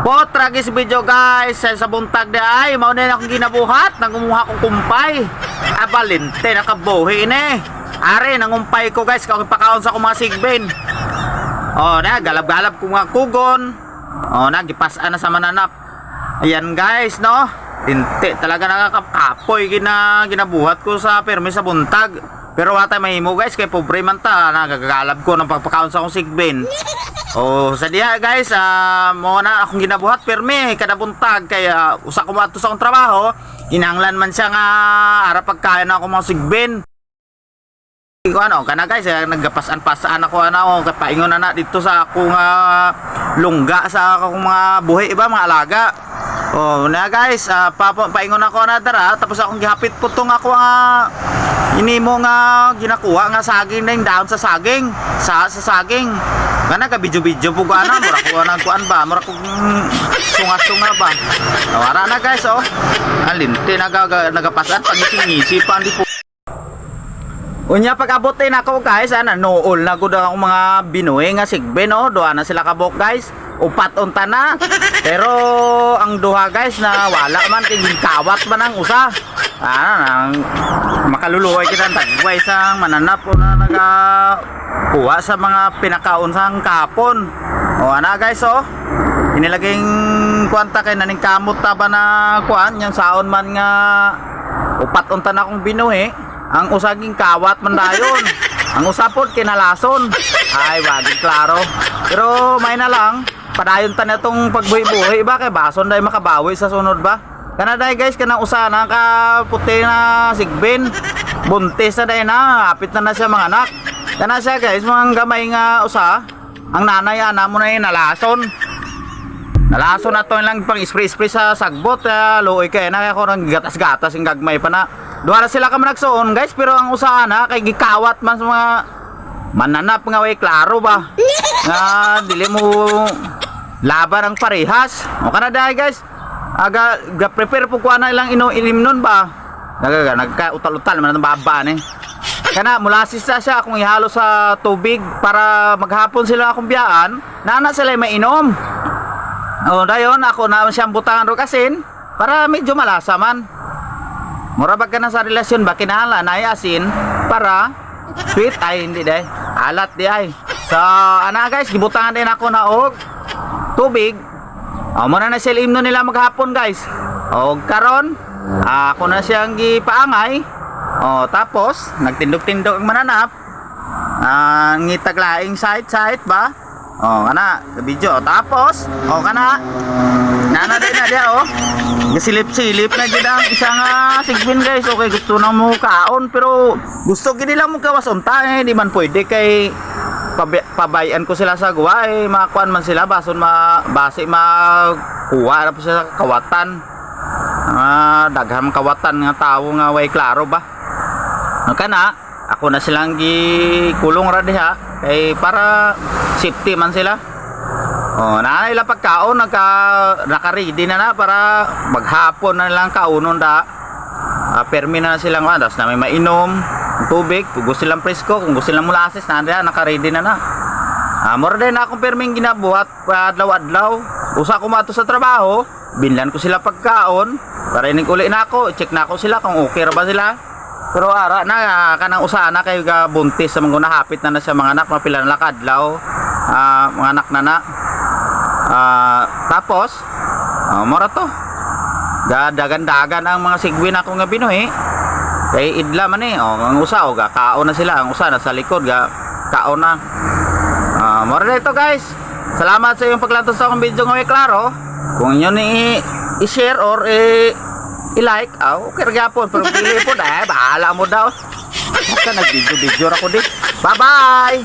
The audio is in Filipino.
Po, tragis video guys. Sa buntag di ay mao na akong ginabuhat, nangumuha kong kumpay. Abalinte nakabuhi ni. Are nangumpay ko guys, kung pakaon sa akong mga sigbin. Oh, na galab-galab ko nga kugon. Oh, nagipas-an na sa mananap. Ayan guys, no? Inte talaga nakakapoy ginabuhat ko sa permi sa buntag. Pero wata mahimo guys, kay pobre man ta, nagagalab ko ng pagpakaon sa akong sigbin. Oh, sa diha guys, mo na akong ginabuhat permi kada buntag kaya usa ko maadto sa akong trabaho, hinanglan man siya nga ara pagkain ako mga sigbin. Ko ano, kana guys, naggapasan-pasaan ako kapaingon na dito sa akong lungga sa akong mga buhi iba mga alaga. Oh, na guys, paingon ako na dara tapos akong gihapit putong ako inimo nga ginakuha nga saging na yung dahon sa saging sa saging kana ka video po gana mura ko nang kuan ba mura ko sunga ba wala na guys oh alinti nagapasan pagingisi pa di po unya pag-abutin ako guys nool na gud ako mga binuhi nga sigbe no duha na sila kabok guys upat unta na pero ang duha guys na wala man kay kawat man ang usa nang makaluluoy kita tagway sang mananap na nagakuha sa mga pinakaon sang kapon o ana guys oh inilaging kwanta kay naning kamot ta ba na kuan yang saon man nga upat unta na akong binuhi ang usaging kawat man dayon ang usapod kinalason ay waging klaro pero may na lang padayon ta na itong pagbuhi-buhi ba kay bason dahil makabawi sa sunod ba kana dahil guys kanang usana ka puti na sigbin buntis na dahil na hapit na siya mga anak kana siya guys mga gamay nga usa ang nanay ana mo na yun nalason na to lang pang spray sa sagbot luoy kaya na ako nang gatas-gatas yung gagmay pa na duha na sila ka managsuon guys pero ang usana kay gikawat man sa mga mananap nga way klaro ba nga dili mo laban ang parehas o kana dahil guys prepare po kuha na ilang ilim nun ba nagka-utal-utal man ang baba ni kana mulasis na siya kung ihalo sa tubig para maghapon sila akong biyaan nana sila mainom o dayon ako na siyang butangan ro kasin para medyo malasa man mura bag ka na sa relasyon ba kinahala na asin para sweet ay hindi day alat di ay so ana guys gibutangan din ako na og tubig muna na sila imno nila maghapon guys o karon ako na siyang gipaangay tapos nagtindog-tindog ang mananap ngitaglaing side ba kana video tapos kana nana din na dia gasilip-silip na gid ang isang sigbin guys okay gusto na mo kaon pero gusto gid lang mo kawas unta di man pwede kay pabayan ko sila sa guwa makuan man sila bason base makuha na po sa kawatan daghang kawatan nga tawo nga way klaro ba kana ako na silang gikulong ra diha kay para safety man sila na ila pagkaon naka-ready na para maghapon na lang kaunon permi na silang tapos na may mainom tubig kung gusto silang presko kung gusto silang molasses naka-ready na mura din akong perming ginabuhat adlaw-adlaw usa ko mato sa trabaho binlan ko sila pagkaon para inig uli na ako check na ako sila kung okay ra ba sila pero ara na kanang usa na kayo buntis sa mga hapit na siya mga anak mapila na kadlaw mga anak na tapos mura to dagan-dagan ang mga sigwin ako nga binuhi kay idla man ang usa kaon na sila ang usa na sa likod kaon na mura na ito guys salamat sa iyong paglantos sa akong video nga may klaro kung inyo ni i-share or i-like okay gyapon pero pili po bahala mo daw basta nag-video ako di bye bye.